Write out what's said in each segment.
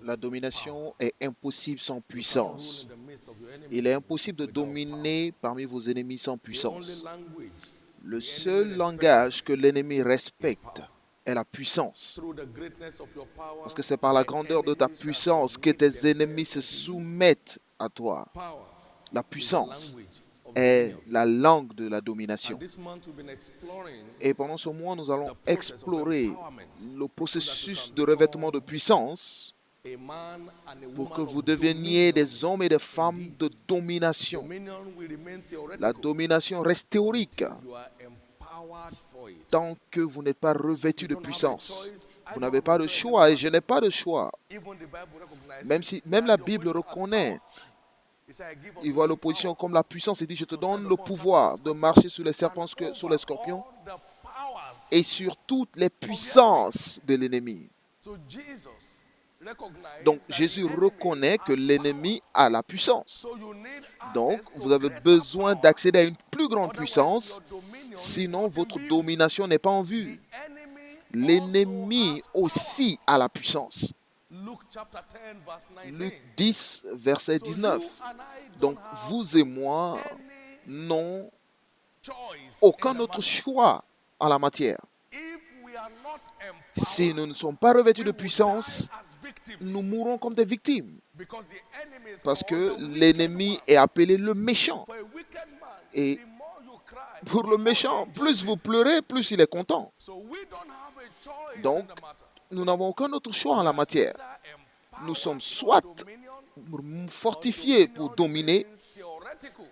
La domination est impossible sans puissance. Il est impossible de dominer parmi vos ennemis sans puissance. Le seul langage que l'ennemi respecte est la puissance. Parce que c'est par la grandeur de ta puissance que tes ennemis se soumettent à toi. La puissance est la langue de la domination. Et pendant ce mois, nous allons explorer le processus de revêtement de puissance pour que vous deveniez des hommes et des femmes de domination. La domination reste théorique tant que vous n'êtes pas revêtu de puissance. Vous n'avez pas de choix et je n'ai pas de choix. Même la Bible reconnaît. Il voit l'opposition comme la puissance et dit, je te donne le pouvoir de marcher sur les serpents, sur les scorpions et sur toutes les puissances de l'ennemi. Donc Jésus reconnaît que l'ennemi a la puissance. Donc vous avez besoin d'accéder à une plus grande puissance, sinon votre domination n'est pas en vue. L'ennemi aussi a la puissance. Luc 10, verset 19. Donc vous et moi n'avons aucun autre choix en la matière. Si nous ne sommes pas revêtus de puissance, nous mourrons comme des victimes. Parce que l'ennemi est appelé le méchant. Et pour le méchant, plus vous pleurez, plus il est content. Donc, nous n'avons aucun autre choix en la matière. Nous sommes soit fortifiés pour dominer,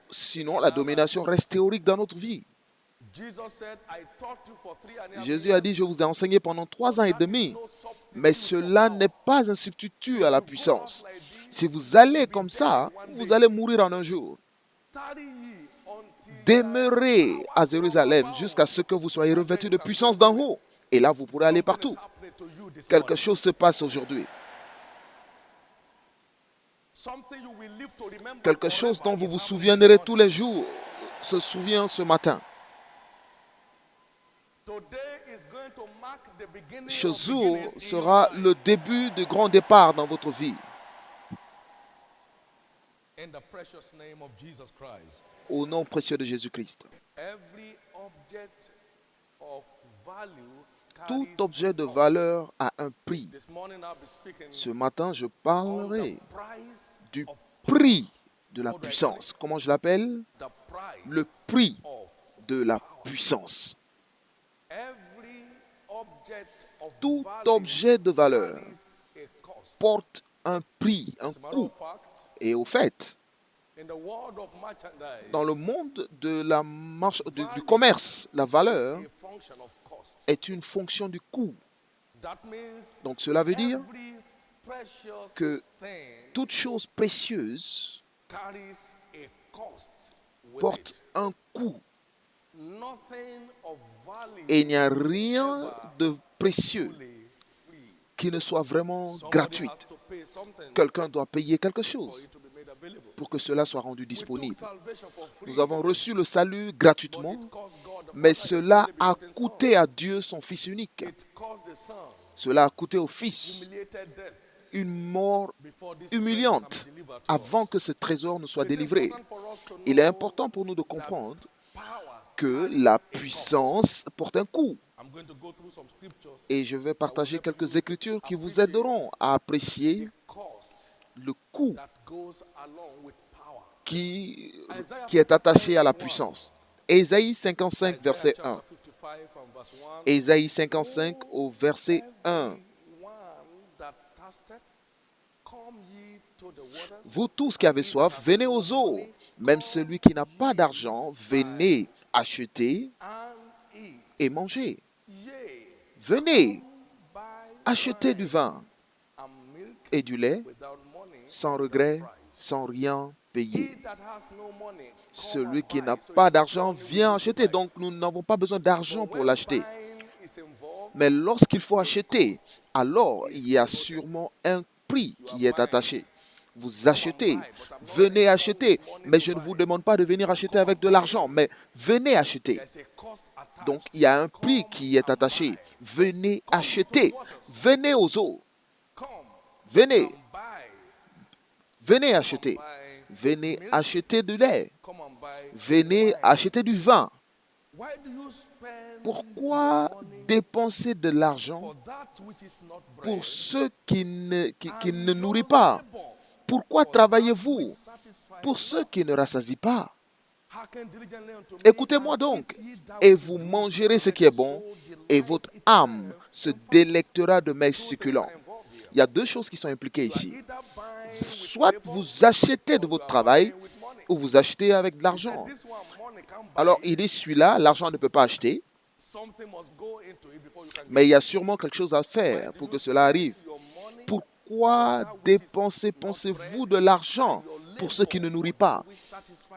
sinon la domination reste théorique dans notre vie. Jésus a dit, je vous ai enseigné pendant 3 ans et demi, mais cela n'est pas un substitut à la puissance. Si vous allez comme ça, vous allez mourir en un jour. Demeurez à Jérusalem jusqu'à ce que vous soyez revêtus de puissance d'en haut. Et là, vous pourrez aller partout. Quelque chose se passe aujourd'hui. Quelque chose dont vous vous souviendrez tous les jours se souvient ce matin. Ce jour sera le début du grand départ dans votre vie. Au nom précieux de Jésus-Christ. Tout objet de valeur a un prix. Ce matin, je parlerai du prix de la puissance. Comment je l'appelle? Le prix de la puissance. Tout objet de valeur porte un prix, un coût. Et au fait, dans le monde de du commerce, la valeur est une fonction du coût. Donc cela veut dire que toute chose précieuse porte un coût. Et il n'y a rien de précieux qui ne soit vraiment gratuit. Quelqu'un doit payer quelque chose pour que cela soit rendu disponible. Nous avons reçu le salut gratuitement, mais cela a coûté à Dieu son Fils unique. Cela a coûté au Fils une mort humiliante avant que ce trésor ne soit délivré. Il est important pour nous de comprendre que la puissance porte un coût. Et je vais partager quelques écritures qui vous aideront à apprécier le coût qui est attaché à la puissance. Ésaïe 55, verset 1. Ésaïe 55 au verset 1. Vous tous qui avez soif, venez aux eaux. Même celui qui n'a pas d'argent, venez acheter et manger. Venez acheter du vin et du lait sans regret, sans rien payer. Celui qui n'a pas d'argent vient acheter. Donc nous n'avons pas besoin d'argent pour l'acheter. Mais lorsqu'il faut acheter, alors il y a sûrement un prix qui est attaché. vous achetez. Venez acheter. Mais je ne vous demande pas de venir acheter avec de l'argent, mais venez acheter. Donc, il y a un prix qui est attaché. Venez acheter. Venez aux eaux. Venez. Venez acheter. Venez acheter du lait. Venez acheter du vin. Pourquoi dépenser de l'argent pour ceux qui ne nourrissent pas? Pourquoi travaillez-vous pour ceux qui ne rassasient pas? Écoutez-moi donc, et vous mangerez ce qui est bon, et votre âme se délectera de mets succulents. Il y a deux choses qui sont impliquées ici. Soit vous achetez de votre travail, ou vous achetez avec de l'argent. Alors, il dit celui-là, l'argent ne peut pas acheter, mais il y a sûrement quelque chose à faire pour que cela arrive. Pourquoi pensez-vous de l'argent pour ceux qui ne nourrissent pas?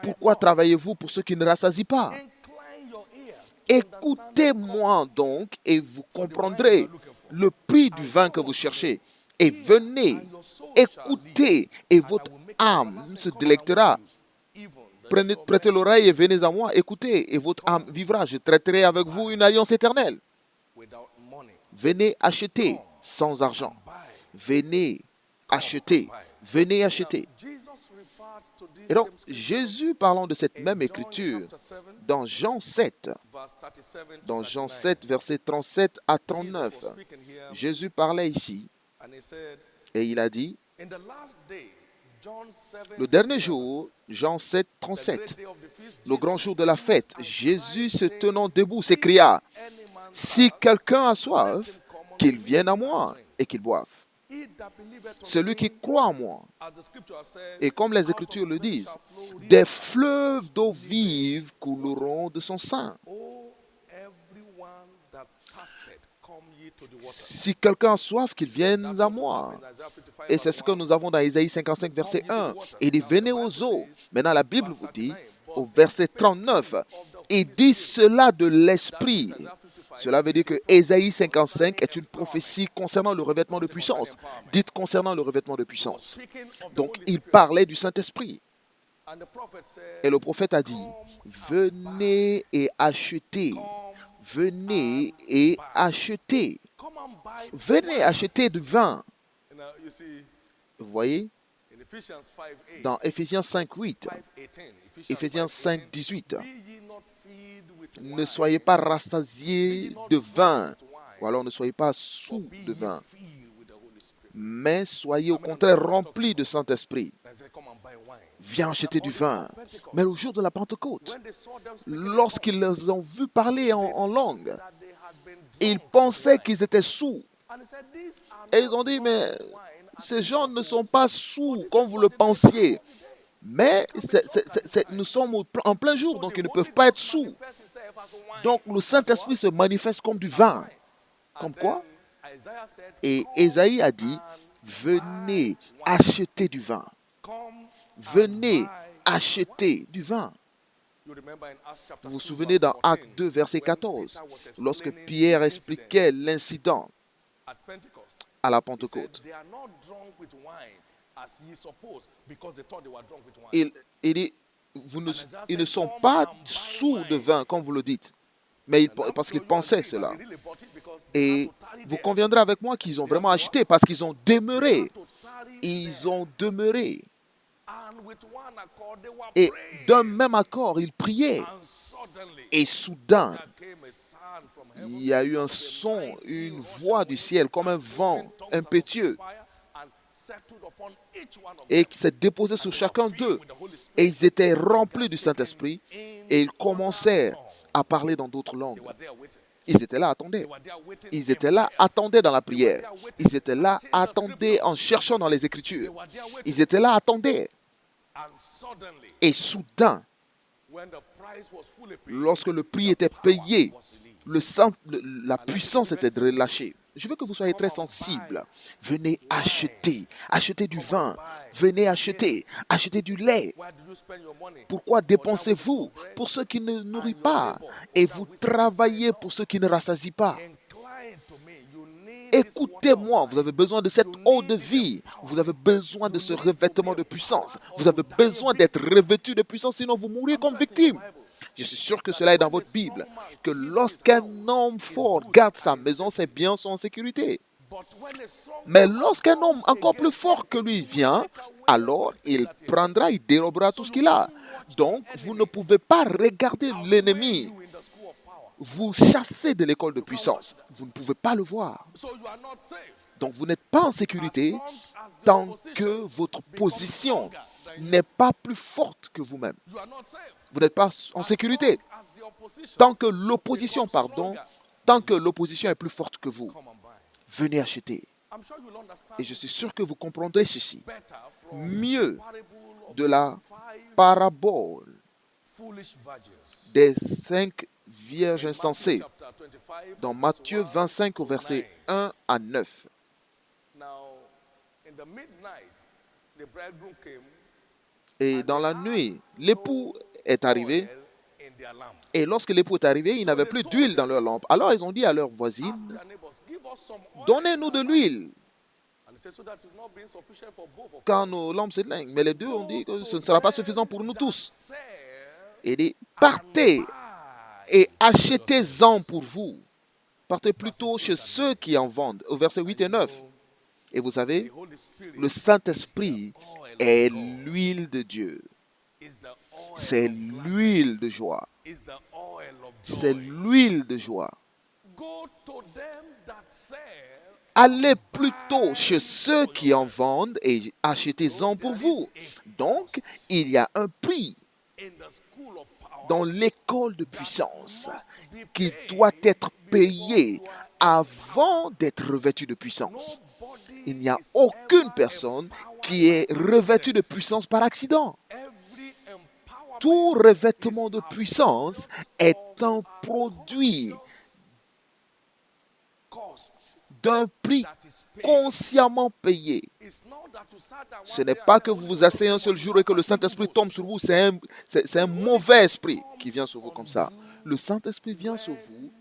Pourquoi travaillez-vous pour ceux qui ne rassasient pas? Écoutez-moi donc et vous comprendrez le prix du vin que vous cherchez. Et venez, écoutez, et votre âme se délectera. Prêtez l'oreille et venez à moi, écoutez, et votre âme vivra. Je traiterai avec vous une alliance éternelle. Venez acheter sans argent. Venez acheter. Venez acheter. Et donc, Jésus, parlant de cette même écriture, dans Jean 7, versets 37 à 39, Jésus parlait ici, et il a dit, le dernier jour, Jean 7, 37, le grand jour de la fête, Jésus se tenant debout s'écria, « Si quelqu'un a soif, qu'il vienne à moi et qu'il boive. Celui qui croit en moi, et comme les Écritures le disent, des fleuves d'eau vive couleront de son sein. Si quelqu'un a soif, qu'il vienne à moi. » Et c'est ce que nous avons dans Isaïe 55, verset 1. Il dit, venez aux eaux. Maintenant, la Bible vous dit, au verset 39, il dit cela de l'esprit. Cela veut dire que Isaïe 55 est une prophétie concernant le revêtement de puissance. Dites concernant le revêtement de puissance. Donc, il parlait du Saint-Esprit. Et le prophète a dit, venez et achetez. Venez et achetez. Venez acheter du vin. Vous voyez, dans Éphésiens 5, 8, Éphésiens 5, 18, ne soyez pas rassasiés de vin, ou alors ne soyez pas sous de vin, mais soyez au contraire remplis de Saint-Esprit. Viens acheter du vin. Mais au jour de la Pentecôte, lorsqu'ils les ont vus parler en langue, ils pensaient qu'ils étaient sous. Et ils ont dit, mais ces gens ne sont pas sous comme vous le pensiez. Mais nous sommes en plein jour, donc ils ne peuvent pas être sous. Donc le Saint-Esprit se manifeste comme du vin. Comme quoi? Et Ésaïe a dit, venez acheter du vin. Venez acheter du vin. Vous vous souvenez dans Acte 2, verset 14, lorsque Pierre expliquait l'incident à la Pentecôte. Il dit, ils ne sont pas sous de vin, comme vous le dites, mais parce qu'ils pensaient cela. Et vous conviendrez avec moi qu'ils ont vraiment acheté, parce qu'ils ont demeuré. Ils ont demeuré. Et d'un même accord, ils priaient. Et soudain, il y a eu un son, une voix du ciel, comme un vent impétueux, et qui s'est déposé sur chacun d'eux. Et ils étaient remplis du Saint-Esprit, et ils commencèrent à parler dans d'autres langues. Ils étaient là, attendaient. Ils étaient là, attendaient dans la prière. Ils étaient là, attendaient en cherchant dans les Écritures. Ils étaient là, attendaient. Et soudain, lorsque le prix était payé, la puissance était relâchée. Je veux que vous soyez très sensibles. Venez acheter. Achetez du vin. Venez acheter. Achetez du lait. Pourquoi dépensez-vous pour ceux qui ne nourrissent pas et vous travaillez pour ceux qui ne rassasient pas? écoutez-moi, vous avez besoin de cette eau de vie. Vous avez besoin de ce revêtement de puissance. Vous avez besoin d'être revêtu de puissance, sinon vous mourrez comme victime. Je suis sûr que cela est dans votre Bible, que lorsqu'un homme fort garde sa maison, ses biens sont en sécurité. Mais lorsqu'un homme encore plus fort que lui vient, alors il prendra, il dérobera tout ce qu'il a. Donc, vous ne pouvez pas regarder l'ennemi vous chassez de l'école de puissance. Vous ne pouvez pas le voir. Donc, vous n'êtes pas en sécurité tant que votre position n'est pas plus forte que vous-même. Vous n'êtes pas en sécurité tant que l'opposition, tant que l'opposition est plus forte que vous. Venez acheter. Et je suis sûr que vous comprendrez ceci mieux de la parabole des 5 vierges insensées dans Matthieu 25 au verset 1 à 9. Et dans la nuit, l'époux est arrivé. Et lorsque l'époux est arrivé, ils n'avaient plus d'huile dans leur lampe. Alors ils ont dit à leurs voisines, donnez-nous de l'huile, car nos lampes s'éteignent. Mais les deux ont dit que ce ne sera pas suffisant pour nous tous. Et il dit, partez et achetez-en pour vous. Partez plutôt chez ceux qui en vendent. Au verset 8 et 9. Et vous savez, le Saint-Esprit est l'huile de Dieu. C'est l'huile de joie. C'est l'huile de joie. Allez plutôt chez ceux qui en vendent et achetez-en pour vous. Donc, il y a un prix dans l'école de puissance qui doit être payé avant d'être revêtu de puissance. Il n'y a aucune personne qui est revêtue de puissance par accident. Tout revêtement de puissance est un produit d'un prix consciemment payé. Ce n'est pas que vous vous asseyez un seul jour et que le Saint-Esprit tombe sur vous. C'est un mauvais esprit qui vient sur vous comme ça. Le Saint-Esprit vient sur vous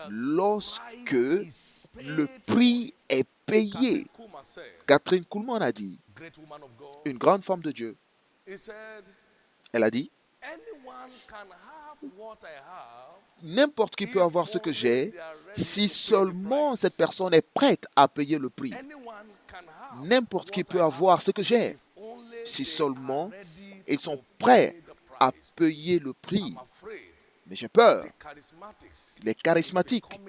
lorsque le prix est payé. Catherine Kuhlman a dit, une grande femme de Dieu, elle a dit, n'importe qui peut avoir ce que j'ai si seulement cette personne est prête à payer le prix. N'importe qui peut avoir ce que j'ai si seulement ils sont prêts à payer le prix. Mais j'ai peur. Les charismatiques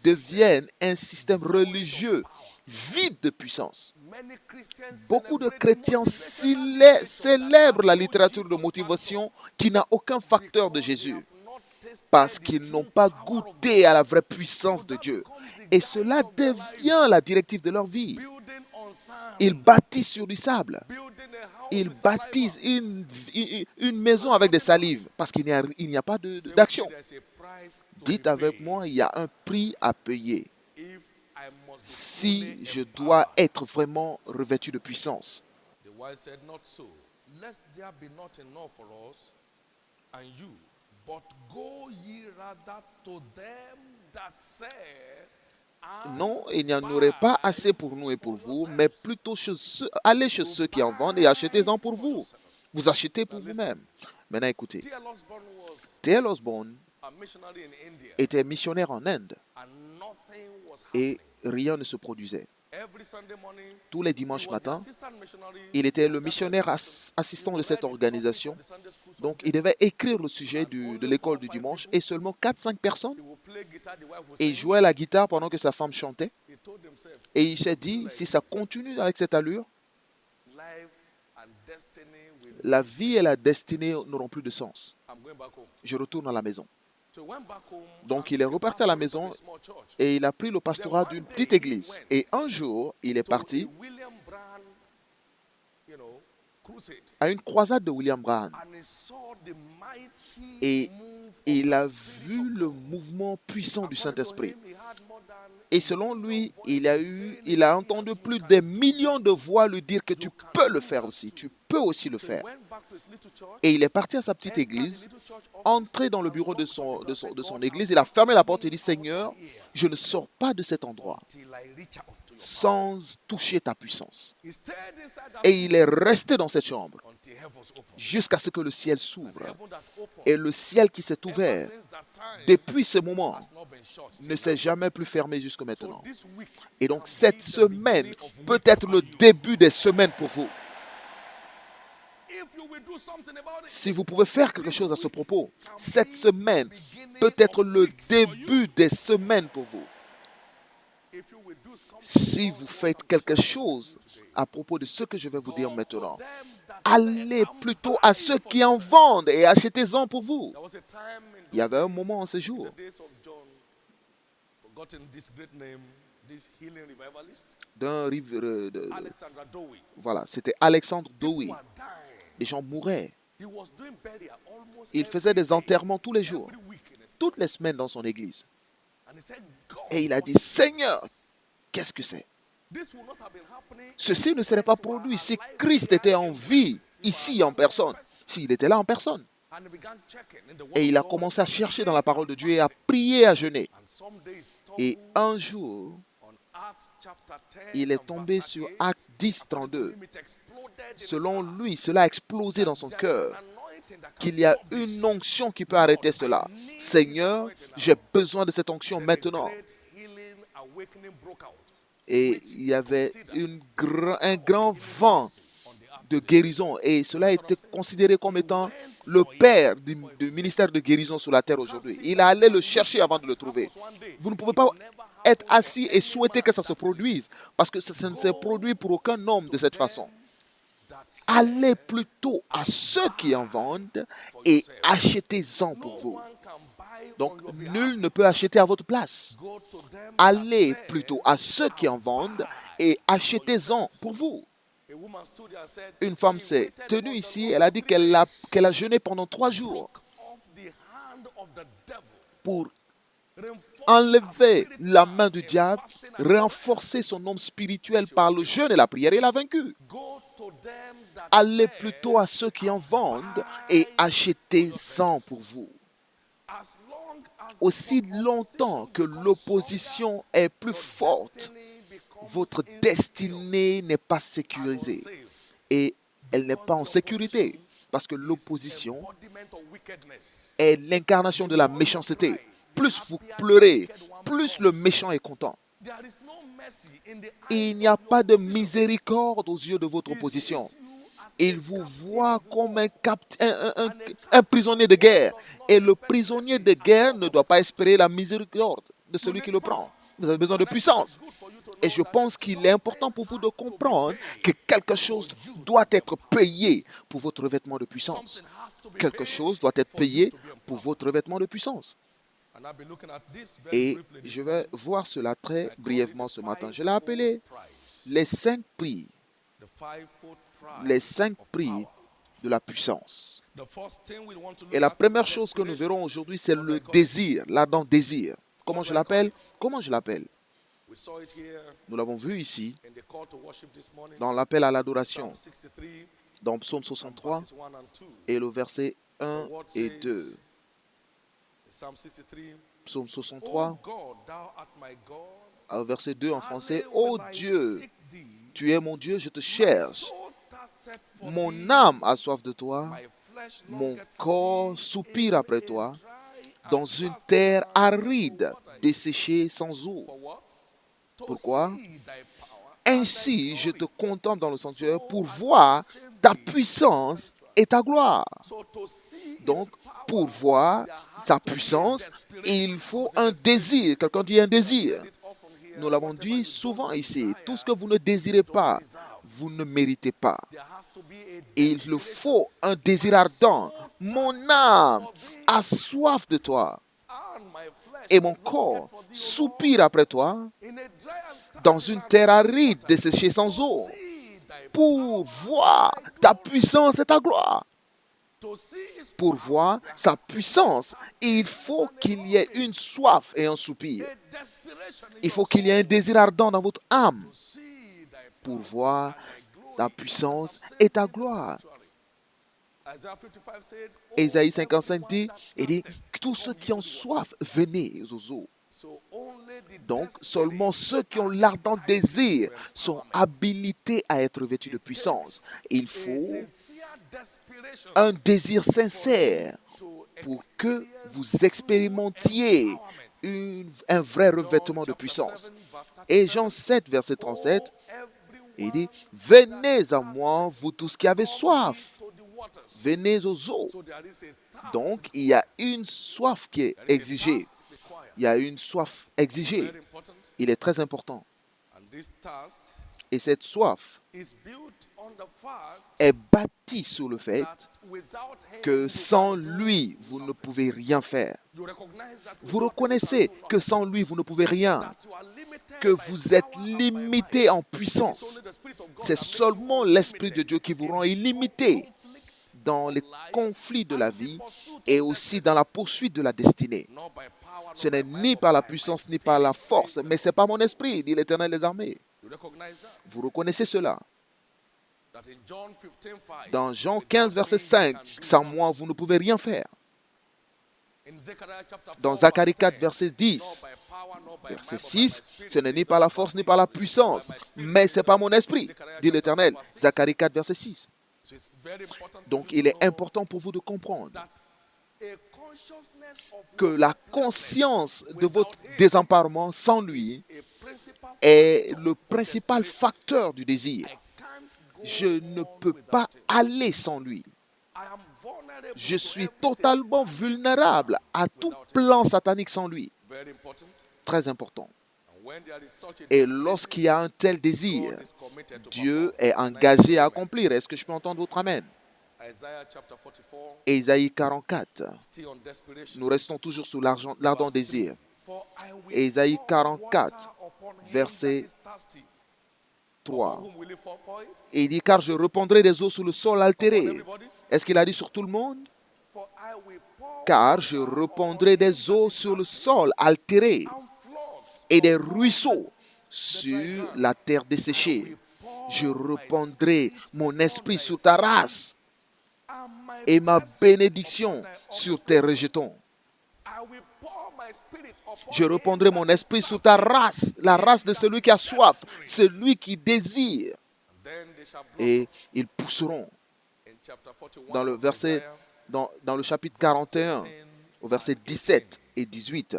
deviennent un système religieux vide de puissance. Beaucoup de chrétiens célèbrent la littérature de motivation qui n'a aucun facteur de Jésus parce qu'ils n'ont pas goûté à la vraie puissance de Dieu. Et cela devient la directive de leur vie. Ils bâtissent sur du sable. Ils bâtissent une maison avec des salives parce qu'il n'y a pas d'action. Dites avec moi, il y a un prix à payer si je dois être vraiment revêtu de puissance. Non, il n'y en aurait pas assez pour nous et pour vous, mais plutôt allez chez ceux qui en vendent et achetez-en pour vous. Vous achetez pour vous-même. Maintenant, écoutez. T.L. Osborne était missionnaire en Inde et rien ne se produisait. Tous les dimanches matins, il était le missionnaire assistant de cette organisation. Donc, il devait écrire le sujet de l'école du dimanche et seulement 4-5 personnes. Et il jouait la guitare pendant que sa femme chantait. Et il s'est dit, si ça continue avec cette allure, la vie et la destinée n'auront plus de sens. Je retourne à la maison. Donc, il est reparti à la maison et il a pris le pastorat d'une petite église. Et un jour, il est parti à une croisade de William Branham. Et il a vu le mouvement puissant du Saint-Esprit. Et selon lui, il a entendu plus de millions de voix lui dire que tu peux le faire aussi, tu peux aussi le faire. Et il est parti à sa petite église, entré dans le bureau de son église, il a fermé la porte et dit, Seigneur, je ne sors pas de cet endroit sans toucher ta puissance. Et il est resté dans cette chambre jusqu'à ce que le ciel s'ouvre. Et le ciel qui s'est ouvert depuis ce moment ne s'est jamais plus fermé jusqu'à maintenant. Et donc cette semaine peut être le début des semaines pour vous. Si vous pouvez faire quelque chose à ce propos, cette semaine peut être le début des semaines pour vous. Si vous faites quelque chose à propos de ce que je vais vous dire maintenant, allez plutôt à ceux qui en vendent et achetez-en pour vous. Il y avait un moment en ce jour d'un voilà, c'était Alexandre Dowie. Les gens mouraient. Il faisait des enterrements tous les jours, toutes les semaines dans son église. Et il a dit, Seigneur, qu'est-ce que c'est? Ceci ne serait pas produit si Christ était en vie, ici en personne, s'il était là en personne. Et il a commencé à chercher dans la parole de Dieu et à prier, à jeûner. Et un jour, il est tombé sur Acte 10, 32. Selon lui, cela a explosé dans son cœur, qu'il y a une onction qui peut arrêter cela. Seigneur, j'ai besoin de cette onction maintenant. Et il y avait un grand vent de guérison. Et cela a été considéré comme étant le père du ministère de guérison sur la terre aujourd'hui. Il a allé le chercher avant de le trouver. Vous ne pouvez pas être assis et souhaiter que ça se produise, parce que ça ne s'est produit pour aucun homme de cette façon. Allez plutôt à ceux qui en vendent et achetez-en pour vous. Donc, nul ne peut acheter à votre place. Allez plutôt à ceux qui en vendent et achetez-en pour vous. Une femme s'est tenue ici, elle a dit qu'elle a jeûné pendant 3 jours pour enlever la main du diable, renforcer son homme spirituel par le jeûne et la prière, et il a vaincu. Allez plutôt à ceux qui en vendent et achetez-en pour vous. Aussi longtemps que l'opposition est plus forte, votre destinée n'est pas sécurisée. Et elle n'est pas en sécurité, parce que l'opposition est l'incarnation de la méchanceté. Plus vous pleurez, plus le méchant est content. Il n'y a pas de miséricorde aux yeux de votre opposition. Il vous voit comme un prisonnier de guerre. Et le prisonnier de guerre ne doit pas espérer la miséricorde de celui qui le prend. Vous avez besoin de puissance. Et je pense qu'il est important pour vous de comprendre que quelque chose doit être payé pour votre revêtement de puissance. Quelque chose doit être payé pour votre revêtement de puissance. Et je vais voir cela très brièvement ce matin. Je l'ai appelé les 5 prix. Les 5 prix de la puissance. Et la première chose que nous verrons aujourd'hui, c'est le désir, l'ardent désir. Comment je l'appelle? Comment je l'appelle? Nous l'avons vu ici, dans l'appel à l'adoration, dans Psaume 63, et le verset 1 et 2. Psaume 63, verset 2 en français. Ô Dieu, tu es mon Dieu, je te cherche. Mon âme a soif de toi, mon corps soupire après toi, dans une terre aride, desséchée sans eau. Pourquoi? Ainsi, je te contemple dans le sanctuaire pour voir ta puissance et ta gloire. Donc, pour voir sa puissance, il faut un désir. Quelqu'un dit un désir. Nous l'avons dit souvent ici. Tout ce que vous ne désirez pas, vous ne méritez pas. Il le faut un désir ardent. Mon âme a soif de toi. Et mon corps soupire après toi dans une terre aride desséchée sans eau, pour voir ta puissance et ta gloire. Pour voir sa puissance, il faut qu'il y ait une soif et un soupir. Il faut qu'il y ait un désir ardent dans votre âme pour voir ta puissance et ta gloire. Ésaïe 55 dit, tous ceux qui ont soif, venez aux eaux. Donc, seulement ceux qui ont l'ardent désir sont habilités à être vêtus de puissance. Il faut un désir sincère pour que vous expérimentiez un vrai revêtement de puissance. Et Jean 7, verset 37, il dit, « Venez à moi, vous tous qui avez soif, venez aux eaux. » Donc, il y a une soif qui est exigée. Il y a une soif exigée. Il est très important. Et cette soif est bâtie sur le fait que sans lui, vous ne pouvez rien faire. Vous reconnaissez que sans lui, vous ne pouvez rien, que vous êtes limité en puissance. C'est seulement l'Esprit de Dieu qui vous rend illimité dans les conflits de la vie et aussi dans la poursuite de la destinée. Ce n'est ni par la puissance ni par la force, mais c'est par mon esprit, dit l'Éternel des armées. Vous reconnaissez cela? Dans Jean 15, verset 5, sans moi, vous ne pouvez rien faire. Dans Zacharie 4, verset 10, verset 6, ce n'est ni par la force ni par la puissance, mais c'est par mon esprit, dit l'Éternel. Zacharie 4, verset 6. Donc, il est important pour vous de comprendre que la conscience de votre désemparement sans lui est le principal facteur du désir. Je ne peux pas aller sans lui. Je suis totalement vulnérable à tout plan satanique sans lui. Très important. Et lorsqu'il y a un tel désir, Dieu est engagé à accomplir. Est-ce que je peux entendre votre amen? Ésaïe 44. Nous restons toujours sous l'ardent désir. Ésaïe 44, verset 3. Et il dit, car je répandrai des eaux sur le sol altéré. Est-ce qu'il a dit sur tout le monde? Car je répandrai des eaux sur le sol altéré et des ruisseaux sur la terre desséchée. Je répandrai mon esprit sur ta race et ma bénédiction sur tes rejetons. Je répandrai mon esprit sur ta race, la race de celui qui a soif, celui qui désire. Et ils pousseront. Dans le chapitre 41, au verset 17 et 18.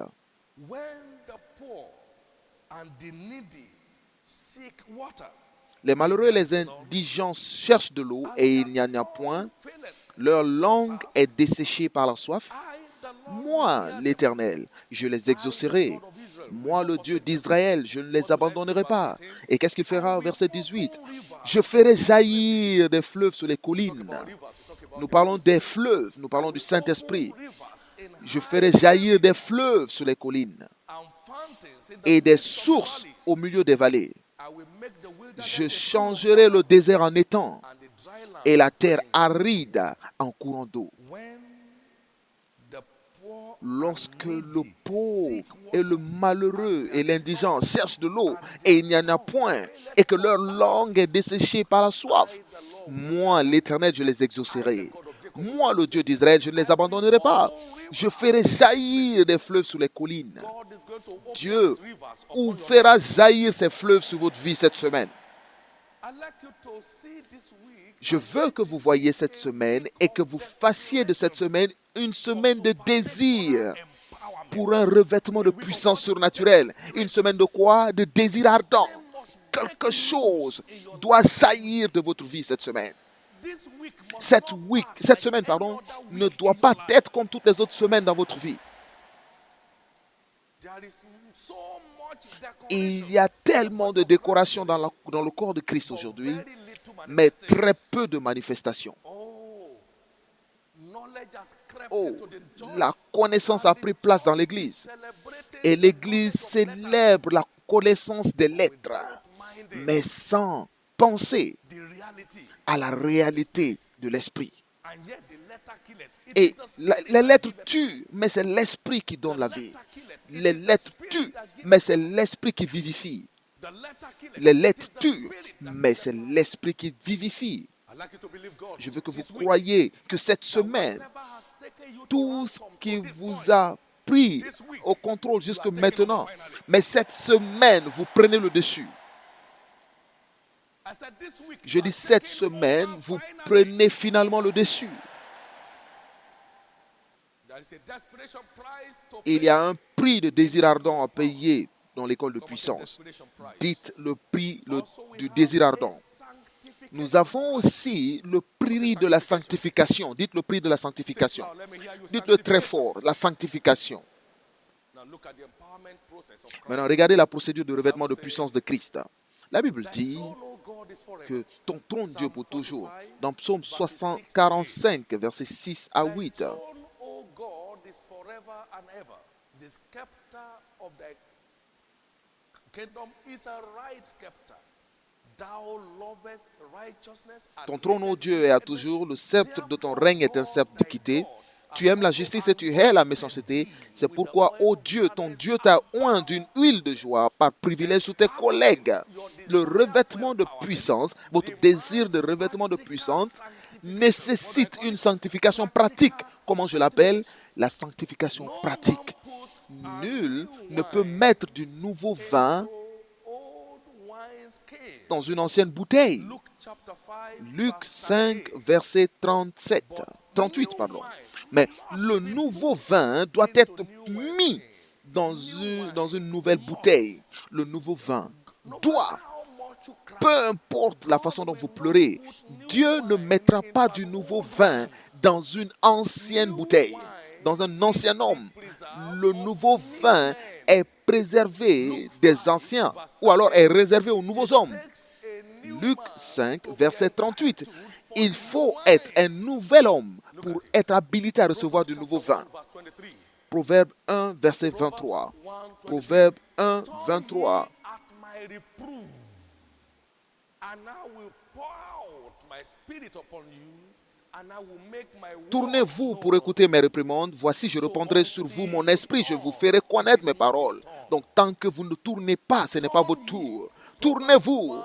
Les malheureux et les indigents cherchent de l'eau et il n'y en a point. Leur langue est desséchée par la soif. Moi, l'Éternel, je les exaucerai. Moi, le Dieu d'Israël, je ne les abandonnerai pas. Et qu'est-ce qu'il fera au verset 18? Je ferai jaillir des fleuves sur les collines. Nous parlons des fleuves, nous parlons du Saint-Esprit. Je ferai jaillir des fleuves sur les collines et des sources au milieu des vallées. Je changerai le désert en étang et la terre aride en courant d'eau. Lorsque le pauvre et le malheureux et l'indigent cherchent de l'eau et il n'y en a point et que leur langue est desséchée par la soif, moi, l'Éternel, je les exaucerai. Moi, le Dieu d'Israël, je ne les abandonnerai pas. Je ferai jaillir des fleuves sur les collines. Dieu fera jaillir ces fleuves sur votre vie cette semaine. Je veux que vous voyiez cette semaine et que vous fassiez de cette semaine une semaine de désir pour un revêtement de puissance surnaturelle. Une semaine de quoi? De désir ardent. Quelque chose doit jaillir de votre vie cette semaine. Cette semaine, ne doit pas être comme toutes les autres semaines dans votre vie. Il y a tellement de décorations dans le corps de Christ aujourd'hui, mais très peu de manifestations. Oh, la connaissance a pris place dans l'Église. Et l'Église célèbre la connaissance des lettres, mais sans penser à la réalité de l'Esprit. Et les lettres tuent, mais c'est l'Esprit qui donne la vie. Les lettres tuent, mais c'est l'Esprit qui vivifie. Les lettres tuent, mais c'est l'Esprit qui vivifie. Je veux que vous croyiez que cette semaine, tout ce qui vous a pris au contrôle jusque maintenant. Mais cette semaine, vous prenez le dessus. Je dis cette semaine, vous prenez finalement le dessus. Il y a un prix de désir ardent à payer dans l'école de puissance. Dites le prix du désir ardent. Nous avons aussi le prix de la sanctification. Dites le prix de la sanctification. Dites-le très fort, la sanctification. Maintenant, regardez la procédure de revêtement de puissance de Christ. La Bible dit que ton trône Dieu pour toujours. Dans Psaume 45, versets 6 à 8. Ton trône, ô Dieu, est à toujours. Le sceptre de ton règne est un sceptre d'équité. Tu aimes la justice et tu hais la méchanceté. C'est pourquoi, ô Dieu, ton Dieu t'a oint d'une huile de joie par privilège sous tes collègues. Le revêtement de puissance, votre désir de revêtement de puissance, nécessite une sanctification pratique. Comment je l'appelle? La sanctification pratique. Nul ne peut mettre du nouveau vin dans une ancienne bouteille. Luc 5, verset 38. Mais le nouveau vin doit être mis dans une nouvelle bouteille. Le nouveau vin doit, peu importe la façon dont vous pleurez, Dieu ne mettra pas du nouveau vin dans une ancienne bouteille, dans un ancien homme. Le nouveau vin est préservé des anciens, ou alors est réservé aux nouveaux hommes. Luc 5, verset 38. Il faut être un nouvel homme pour être habilité à recevoir du nouveau vin. Proverbe 1, verset 23. Proverbe 1, 23. Tournez-vous pour écouter mes réprimandes. Voici, je répandrai sur vous mon esprit. Je vous ferai connaître mes paroles. Donc, tant que vous ne tournez pas, ce n'est pas votre tour. Tournez-vous.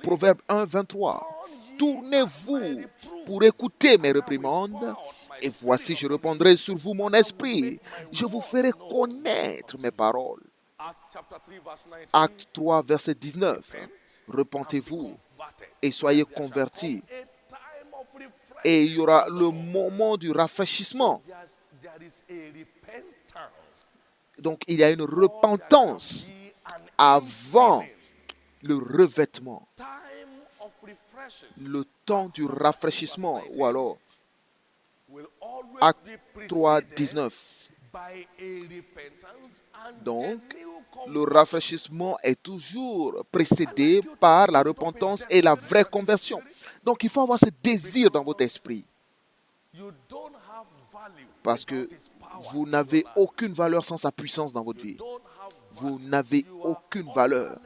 Proverbe 1, 23. Tournez-vous pour écouter mes réprimandes. Et voici, je répandrai sur vous mon esprit. Je vous ferai connaître mes paroles. Acte 3, verset 19. Repentez-vous et soyez convertis. Et il y aura le moment du rafraîchissement. Donc, il y a une repentance avant le revêtement. Le temps du rafraîchissement, ou alors Acte 3, 19. Donc, le rafraîchissement est toujours précédé par la repentance et la vraie conversion. Donc, il faut avoir ce désir dans votre esprit. Parce que vous n'avez aucune valeur sans sa puissance dans votre vie. Vous n'avez aucune valeur.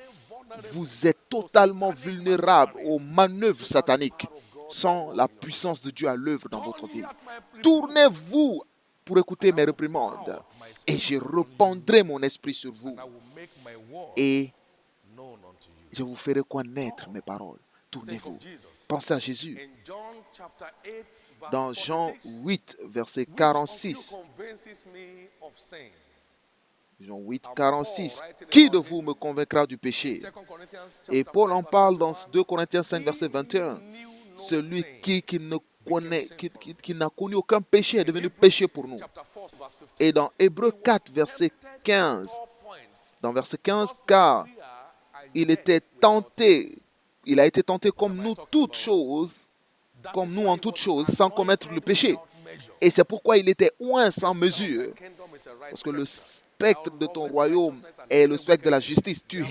Vous êtes totalement vulnérable aux manœuvres sataniques sans la puissance de Dieu à l'œuvre dans votre vie. Tournez-vous pour écouter mes réprimandes et je répandrai mon esprit sur vous et je vous ferai connaître mes paroles. Tournez-vous. Pensez à Jésus. Dans Jean 8, verset 46. Jean 8, 46. Qui de vous me convaincra du péché? Et Paul en parle dans 2 Corinthiens 5, verset 21. Celui qui n'a connu aucun péché est devenu péché pour nous. Et dans Hébreux 4, verset 15. Dans verset 15, car il a été tenté comme nous en toutes choses, sans commettre le péché. Et c'est pourquoi il était oint sans mesure. Parce que le spectre de ton royaume est le spectre de la justice. Tu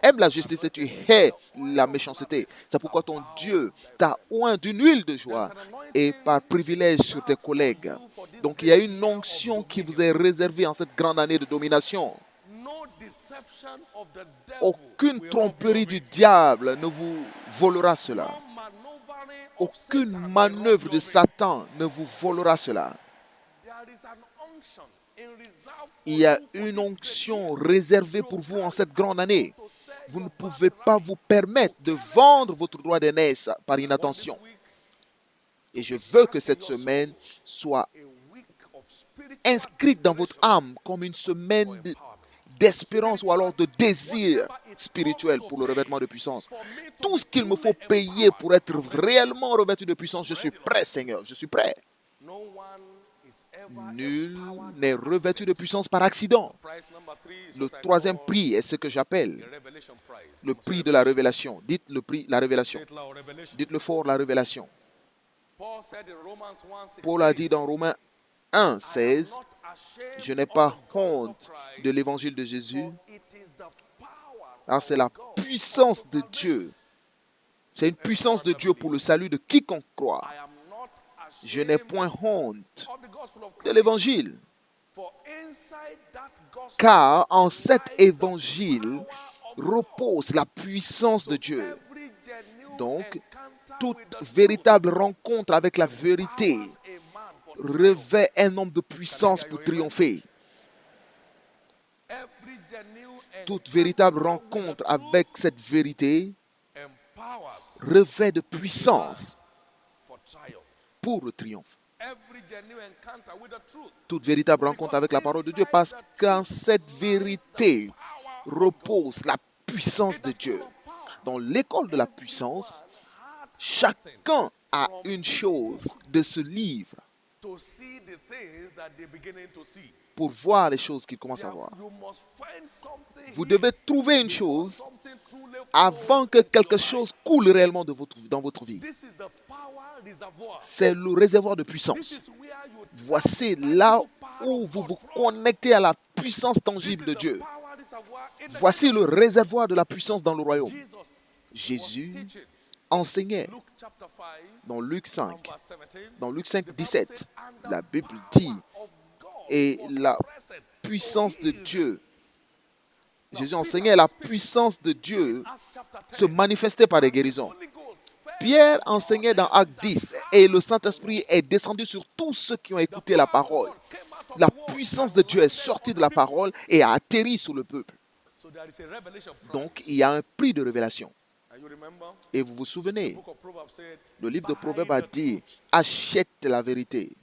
aimes la justice et tu hais la méchanceté. C'est pourquoi ton Dieu t'a oint d'une huile de joie et par privilège sur tes collègues. Donc il y a une onction qui vous est réservée en cette grande année de domination. Aucune tromperie du diable ne vous volera cela. Aucune manœuvre de Satan ne vous volera cela. Il y a une onction réservée pour vous en cette grande année. Vous ne pouvez pas vous permettre de vendre votre droit d'aînesse par inattention. Et je veux que cette semaine soit inscrite dans votre âme comme une semaine d'espérance ou alors de désir spirituel pour le revêtement de puissance. Tout ce qu'il me faut payer pour être réellement revêtu de puissance, je suis prêt, Seigneur, je suis prêt. Nul n'est revêtu de puissance par accident. Le troisième prix est ce que j'appelle le prix de la révélation. Dites le prix, la révélation. Dites-le fort, la révélation. Paul a dit dans Romains 1, 16, « Je n'ai pas honte de l'évangile de Jésus, car c'est la puissance de Dieu. C'est une puissance de Dieu pour le salut de quiconque croit. Je n'ai point honte de l'évangile, car en cet évangile repose la puissance de Dieu. » Donc, toute véritable rencontre avec la vérité revêt un homme de puissance pour triompher. Toute véritable rencontre avec cette vérité revêt de puissance pour le triomphe. Toute véritable rencontre avec la parole de Dieu, parce qu'en cette vérité repose la puissance de Dieu. Dans l'école de la puissance, chacun a une chose de ce livre pour voir les choses qu'il commence à voir. Vous devez trouver une chose avant que quelque chose coule réellement dans votre vie. C'est le réservoir de puissance. Voici là où vous vous connectez à la puissance tangible de Dieu. Voici le réservoir de la puissance dans le royaume. Jésus enseignait dans Luc 5, 17, la Bible dit, et la puissance de Dieu, Jésus enseignait, la puissance de Dieu se manifestait par des guérisons. Pierre enseignait dans Acte 10, et le Saint-Esprit est descendu sur tous ceux qui ont écouté la parole. La puissance de Dieu est sortie de la parole et a atterri sur le peuple. Donc, il y a un prix de révélation. Et vous vous souvenez, le livre de Proverbes a dit, achète la vérité.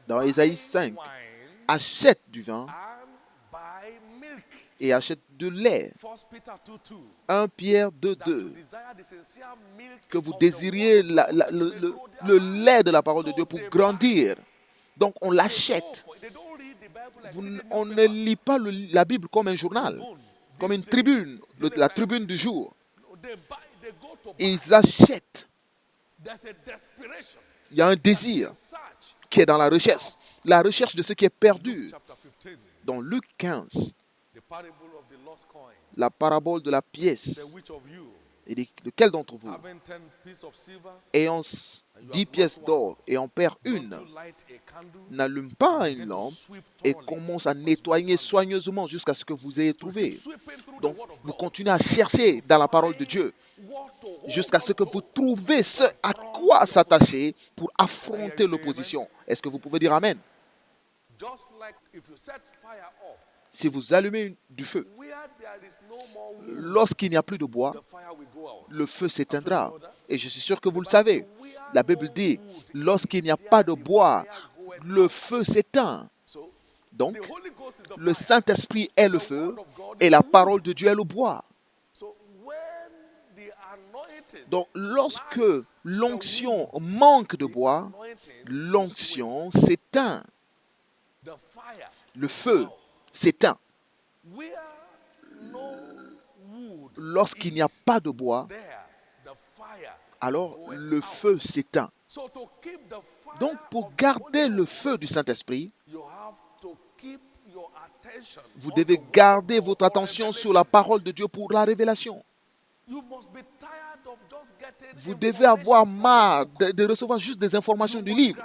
Dans Ésaïe 5, achète du vin et achète de lait. 1 Pierre 2, 2. Que vous désiriez le lait de la parole de Dieu pour grandir. Donc on l'achète. On ne lit pas la Bible comme un journal, comme une tribune, la tribune du jour. Ils achètent. Il y a un désir qui est dans la recherche de ce qui est perdu. Dans Luc 15, la parabole de la pièce. Et lequel d'entre vous, ayant 10 pièces d'or et en perd une, n'allume pas une lampe et commence à nettoyer soigneusement jusqu'à ce que vous ayez trouvé. Donc, vous continuez à chercher dans la parole de Dieu jusqu'à ce que vous trouvez ce à quoi s'attacher pour affronter l'opposition. Est-ce que vous pouvez dire Amen? Si vous allumez du feu, lorsqu'il n'y a plus de bois, le feu s'éteindra. Et je suis sûr que vous le savez. La Bible dit, lorsqu'il n'y a pas de bois, le feu s'éteint. Donc, le Saint-Esprit est le feu et la parole de Dieu est le bois. Donc, lorsque l'onction manque de bois, l'onction s'éteint. Le feu s'éteint. Lorsqu'il n'y a pas de bois, alors le feu s'éteint. Donc, pour garder le feu du Saint-Esprit, vous devez garder votre attention sur la parole de Dieu pour la révélation. Vous devez avoir marre de recevoir juste des informations du livre.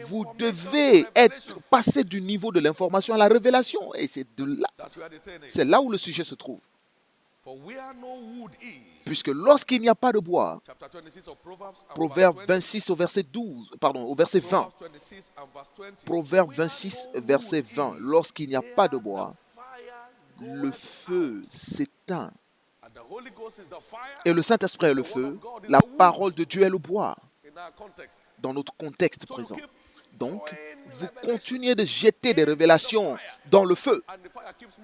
Vous devez être passé du niveau de l'information à la révélation. Et c'est là où le sujet se trouve. Puisque lorsqu'il n'y a pas de bois, Proverbe 26 au verset 12, pardon, au verset 20. Proverbe 26, verset 20. Lorsqu'il n'y a pas de bois, le feu s'éteint. Et le Saint-Esprit est le feu, la parole de Dieu est le bois. dans notre contexte présent. Donc, vous continuez de jeter des révélations dans le feu.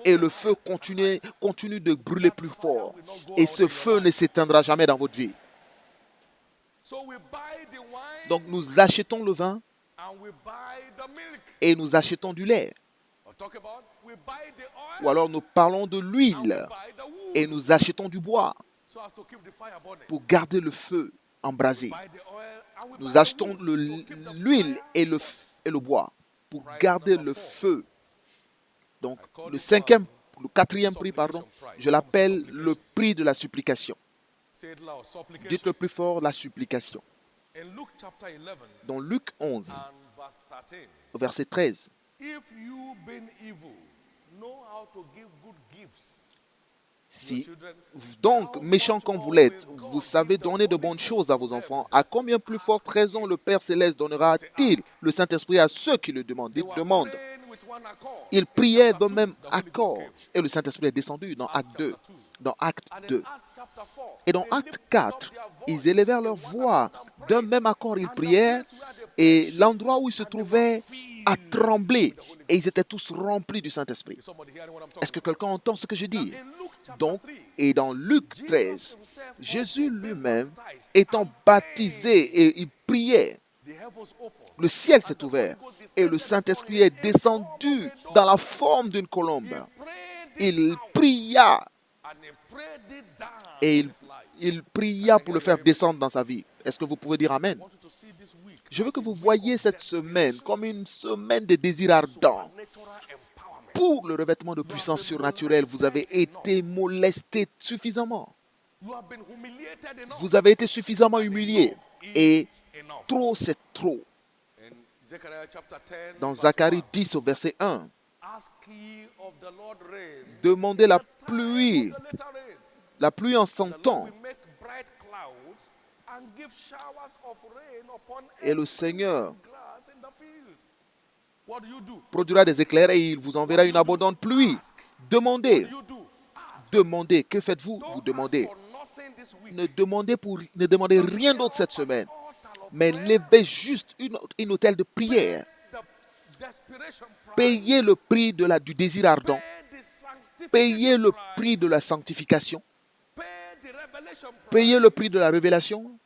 Et le feu continue de brûler plus fort. Et ce feu ne s'éteindra jamais dans votre vie. Donc, nous achetons le vin et nous achetons du lait. Ou alors, nous parlons de l'huile et nous achetons du bois pour garder le feu embrasé. Nous achetons l'huile et le bois pour garder le feu. Donc, le quatrième prix, je l'appelle le prix de la supplication. Dites le plus fort, la supplication. Dans Luc 11, verset 13. Si, donc, méchants comme vous l'êtes, vous savez donner de bonnes choses à vos enfants, à combien plus forte raison le Père Céleste donnera-t-il le Saint-Esprit à ceux qui le demandent? Dites, demande. Ils priaient d'un même accord et le Saint-Esprit est descendu dans Acte 2. Et dans Acte 4, ils élevèrent leur voix. D'un même accord, ils prièrent et l'endroit où ils se trouvaient a tremblé et ils étaient tous remplis du Saint-Esprit. Est-ce que quelqu'un entend ce que je dis? Donc, et dans Luc 13, Jésus lui-même étant baptisé et il priait, le ciel s'est ouvert et le Saint-Esprit est descendu dans la forme d'une colombe. Il pria et il pria pour le faire descendre dans sa vie. Est-ce que vous pouvez dire Amen? Je veux que vous voyiez cette semaine comme une semaine de désir ardent. Pour le revêtement de puissance surnaturelle, vous avez été molesté suffisamment. Vous avez été suffisamment humilié. Et trop, c'est trop. Dans Zacharie 10 au verset 1, demandez la pluie en son temps. Et le Seigneur produira des éclairs et il vous enverra une abondante pluie. Demandez. Demandez. Que faites-vous? Vous demandez. Ne demandez rien d'autre cette semaine. Mais levez juste une autel de prière. Payez le prix du désir ardent. Payez le prix de la sanctification. Payez le prix de la révélation.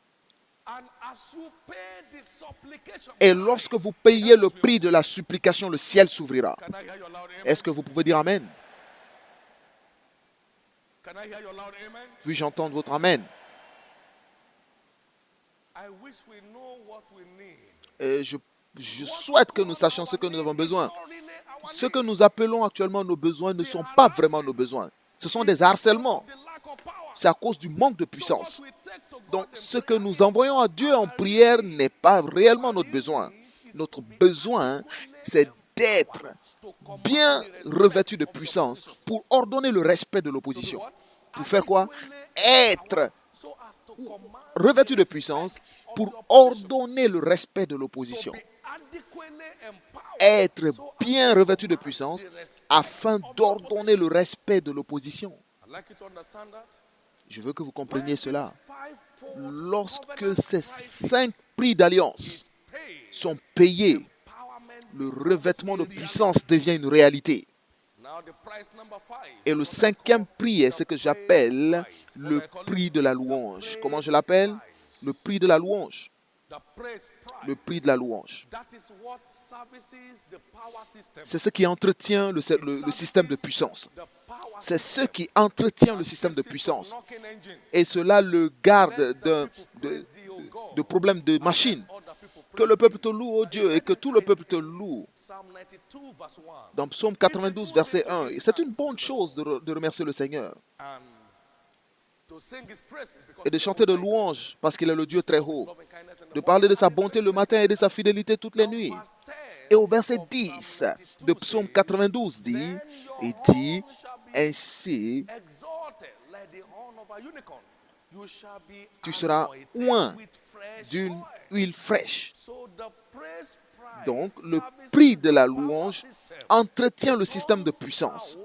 Et lorsque vous payez le prix de la supplication, le ciel s'ouvrira. Est-ce que vous pouvez dire Amen? Puis-je entendre votre Amen? Je souhaite que nous sachions ce que nous avons besoin. Ce que nous appelons actuellement nos besoins ne sont pas vraiment nos besoins. Ce sont des harcèlements. C'est à cause du manque de puissance. Donc, ce que nous envoyons à Dieu en prière n'est pas réellement notre besoin. Notre besoin, c'est d'être bien revêtu de puissance pour ordonner le respect de l'opposition. Pour faire quoi? Être revêtu de puissance pour ordonner le respect de l'opposition. Être bien revêtu de puissance afin d'ordonner le respect de l'opposition. Je veux que vous compreniez cela. Lorsque ces 5 prix d'alliance sont payés, le revêtement de puissance devient une réalité. Et le 5e prix est ce que j'appelle le prix de la louange. Comment je l'appelle? Le prix de la louange. Le prix de la louange. C'est ce qui entretient le système de puissance. C'est ce qui entretient le système de puissance. Et cela le garde de problèmes de machine. Que le peuple te loue, ô Dieu, et que tout le peuple te loue. Dans Psaume 92, verset 1. C'est une bonne chose de remercier le Seigneur. Et de chanter de louanges parce qu'il est le Dieu très haut. De parler de sa bonté le matin et de sa fidélité toutes les nuits. Et au verset 10 de Psaume 92 dit, ainsi, tu seras oint d'une huile fraîche. Donc, le prix de la louange entretient le système de puissance.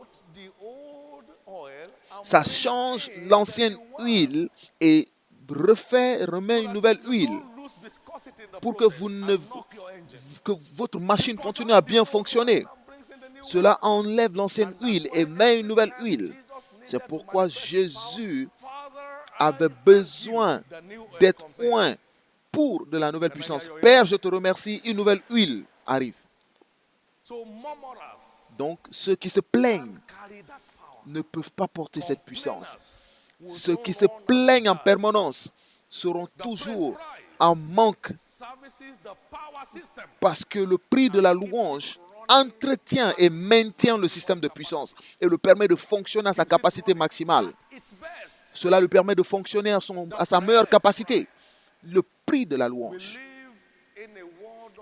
Ça change l'ancienne huile et remet une nouvelle huile. pour que, que votre machine continue à bien fonctionner. Cela enlève l'ancienne huile et met une nouvelle huile. C'est pourquoi Jésus avait besoin d'être oint pour de la nouvelle puissance. Père, je te remercie, une nouvelle huile arrive. Donc, ceux qui se plaignent ne peuvent pas porter cette puissance. Ceux qui se plaignent en permanence seront toujours en manque parce que le prix de la louange entretient et maintient le système de puissance et le permet de fonctionner à sa capacité maximale. Cela lui permet de fonctionner à sa meilleure capacité. Le prix de la louange.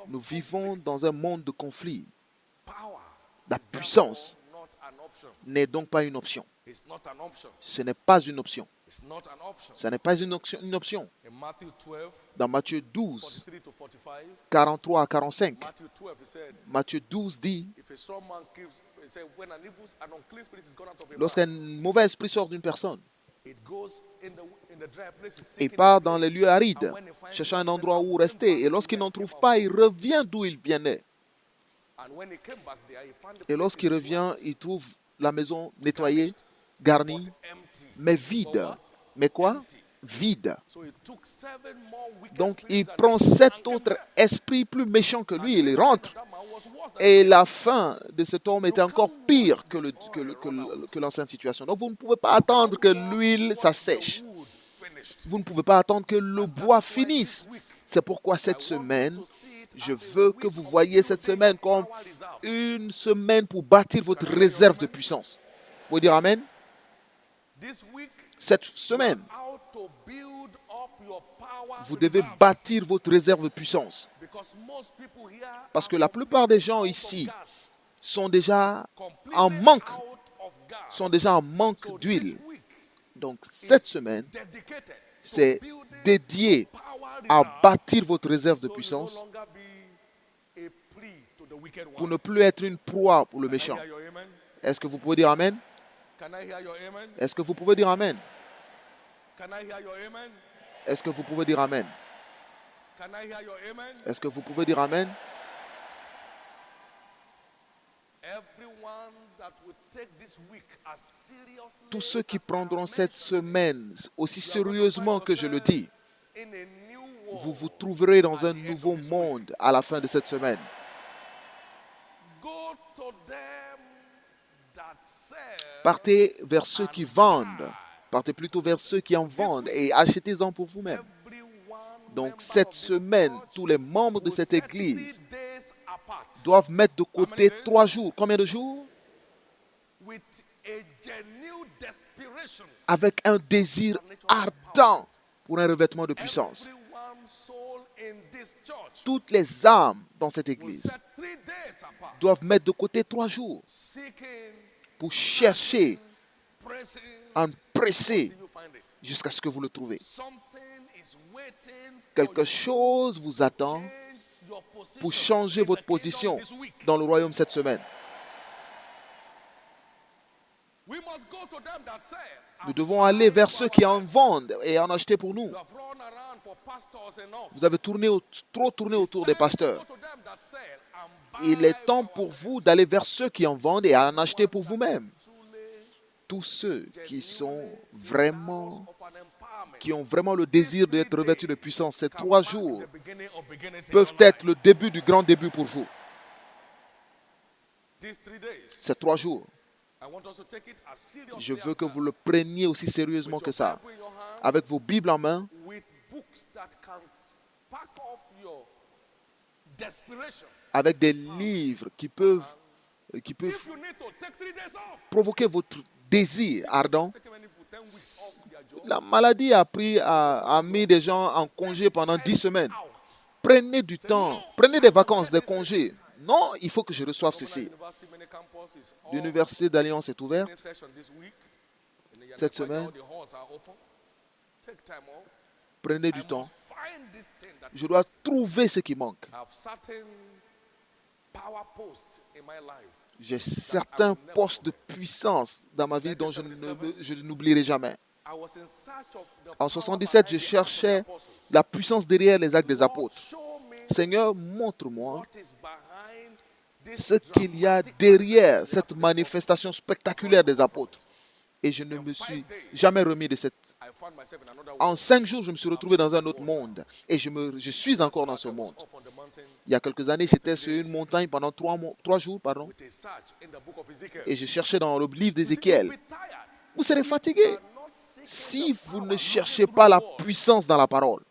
Nous vivons dans un monde de conflit. La puissance n'est donc pas une option. Ce n'est pas une option. Ce n'est pas une option. Dans Matthieu 12, 43 à 45, Matthieu 12 dit, lorsqu'un mauvais esprit sort d'une personne, il part dans les lieux arides, cherchant un endroit où rester. Et lorsqu'il n'en trouve pas, il revient d'où il venait. Et lorsqu'il revient, il trouve la maison nettoyée, garnie, mais vide. Mais quoi? Vide. Donc, il prend 7 autres esprits plus méchants que lui, il rentre. Et la fin de cet homme était encore pire que l'ancienne situation. Donc, vous ne pouvez pas attendre que l'huile s'assèche. Vous ne pouvez pas attendre que le bois finisse. C'est pourquoi cette semaine, je veux que vous voyiez cette semaine comme une semaine pour bâtir votre réserve de puissance. Vous pouvez dire Amen? Cette semaine, vous devez bâtir votre réserve de puissance. Parce que la plupart des gens ici sont déjà en manque d'huile. Donc, cette semaine, c'est dédié à bâtir votre réserve de puissance pour ne plus être une proie pour le méchant. Est-ce que vous pouvez dire Amen? Est-ce que vous pouvez dire Amen? Est-ce que vous pouvez dire Amen? Est-ce que vous pouvez dire Amen? Tous ceux qui prendront cette semaine aussi sérieusement que je le dis, vous vous trouverez dans un nouveau monde à la fin de cette semaine. Partez vers ceux qui vendent. Partez plutôt vers ceux qui en vendent et achetez-en pour vous-même. Donc cette semaine, tous les membres de cette église doivent mettre de côté 3 jours. Combien de jours? Avec un désir ardent pour un revêtement de puissance. Toutes les âmes dans cette église doivent mettre de côté 3 jours pour chercher, en presser jusqu'à ce que vous le trouvez. Quelque chose vous attend pour changer votre position dans le royaume cette semaine. Nous devons aller vers ceux qui en vendent et en acheter pour nous. Vous avez trop tourné autour des pasteurs. Il est temps pour vous d'aller vers ceux qui en vendent et en acheter pour vous-même. Tous ceux qui ont vraiment le désir d'être revêtus de puissance, ces 3 jours peuvent être le début du grand début pour vous. Ces 3 jours, je veux que vous le preniez aussi sérieusement que ça. Avec vos Bibles en main, avec des livres qui peuvent provoquer votre désir ardent. La maladie a mis des gens en congé pendant 10 semaines. Prenez du temps, prenez des vacances, des congés. Non, il faut que je reçoive ceci. L'université d'Alliance est ouverte cette semaine. Prenez du temps. Je dois trouver ce qui manque. J'ai certains postes de puissance dans ma vie dont je n'oublierai jamais. En 77, je cherchais la puissance derrière les actes des apôtres. Seigneur, montre-moi ce qu'il y a derrière cette manifestation spectaculaire des apôtres. Et je ne me suis jamais remis de cette... En 5 jours, je me suis retrouvé dans un autre monde. Et je suis encore dans ce monde. Il y a quelques années, j'étais sur une montagne pendant 3 jours. Et je cherchais dans le livre d'Ézéchiel. Vous serez fatigué si vous ne cherchez pas la puissance dans la parole.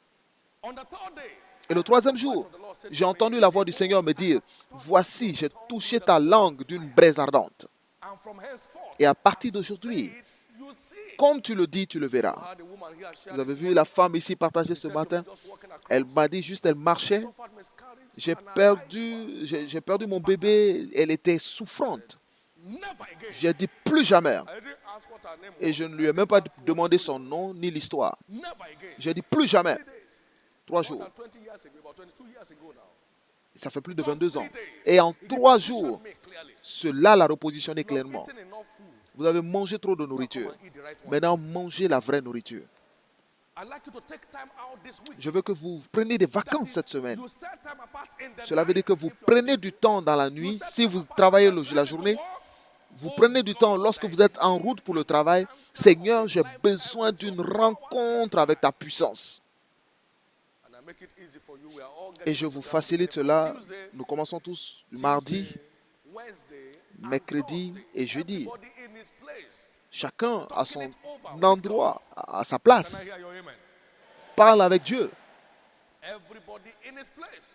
Et le 3e jour, j'ai entendu la voix du Seigneur me dire, voici, j'ai touché ta langue d'une braise ardente. Et à partir d'aujourd'hui, comme tu le dis, tu le verras. Vous avez vu la femme ici partager ce matin? Elle m'a dit juste, elle marchait. J'ai perdu mon bébé, elle était souffrante. J'ai dit plus jamais. Et je ne lui ai même pas demandé son nom ni l'histoire. J'ai dit plus jamais. 3 jours. Ça fait plus de 22 ans. Et en 3 jours, cela l'a repositionné clairement. Vous avez mangé trop de nourriture. Maintenant, mangez la vraie nourriture. Je veux que vous preniez des vacances cette semaine. Cela veut dire que vous prenez du temps dans la nuit. Si vous travaillez la journée, vous prenez du temps lorsque vous êtes en route pour le travail. Seigneur, j'ai besoin d'une rencontre avec ta puissance. Et je vous facilite cela. Nous commençons tous mardi, mercredi et jeudi. Chacun à son endroit, à sa place. Parle avec Dieu.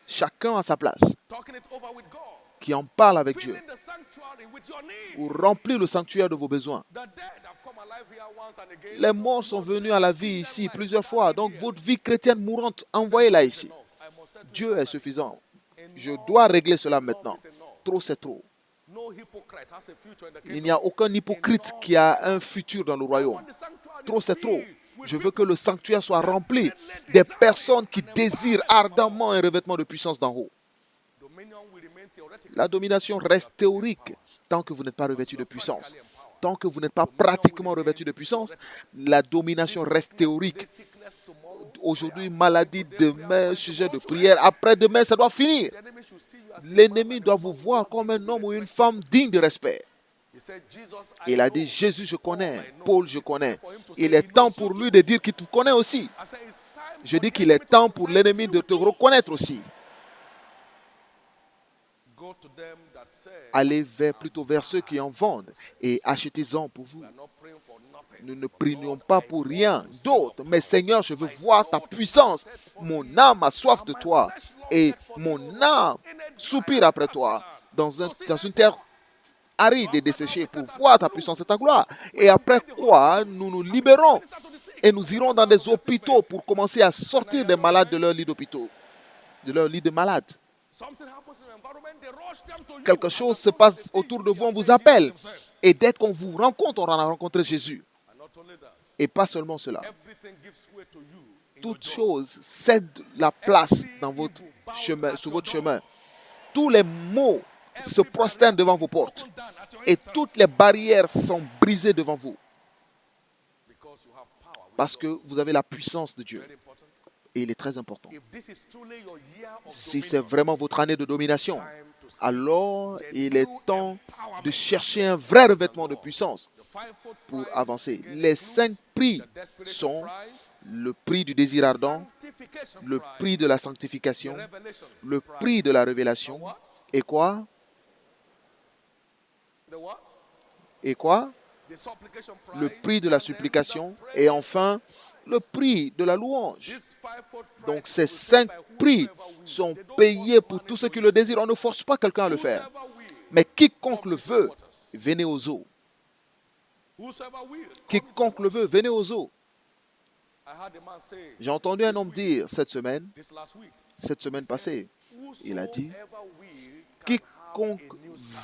Chacun à sa place. Qui en parle avec Dieu. Ou remplir le sanctuaire de vos besoins. Les morts sont venus à la vie ici plusieurs fois. Donc votre vie chrétienne mourante, envoyez-la ici. Dieu est suffisant. Je dois régler cela maintenant. Trop, c'est trop. Il n'y a aucun hypocrite qui a un futur dans le royaume. Trop, c'est trop. Je veux que le sanctuaire soit rempli des personnes qui désirent ardemment un revêtement de puissance d'en haut. La domination reste théorique tant que vous n'êtes pas revêtu de puissance. Tant que vous n'êtes pas pratiquement revêtu de puissance, la domination reste théorique. Aujourd'hui, maladie, demain, sujet de prière. Après-demain, ça doit finir. L'ennemi doit vous voir comme un homme ou une femme digne de respect. Il a dit, Jésus, je connais. Paul, je connais. Il est temps pour lui de dire qu'il te connaît aussi. Je dis qu'il est temps pour l'ennemi de te reconnaître aussi. Allez plutôt vers ceux qui en vendent et achetez-en pour vous. Nous ne prions pas pour rien d'autre, mais Seigneur, je veux voir ta puissance. Mon âme a soif de toi et mon âme soupire après toi dans une terre aride et desséchée pour voir ta puissance et ta gloire. Et après quoi, nous nous libérons et nous irons dans des hôpitaux pour commencer à sortir des malades de leur lit d'hôpitaux, de leur lit de malades. Quelque chose se passe autour de vous, on vous appelle. Et dès qu'on vous rencontre, on a rencontré Jésus. Et pas seulement cela. Toute chose cède la place dans votre chemin, sur votre chemin. Tous les maux se prosternent devant vos portes. Et toutes les barrières sont brisées devant vous. Parce que vous avez la puissance de Dieu. Et il est très important. Si c'est vraiment votre année de domination, alors il est temps de chercher un vrai revêtement de puissance pour avancer. Les 5 prix sont le prix du désir ardent, le prix de la sanctification, le prix de la révélation, et quoi? Et quoi? Le prix de la supplication, et enfin, le prix de la louange. Donc ces 5 prix sont payés pour tous ceux qui le désirent. On ne force pas quelqu'un à le faire. Mais quiconque le veut, venez aux eaux. Quiconque le veut, venez aux eaux. J'ai entendu un homme dire cette semaine passée, il a dit, quiconque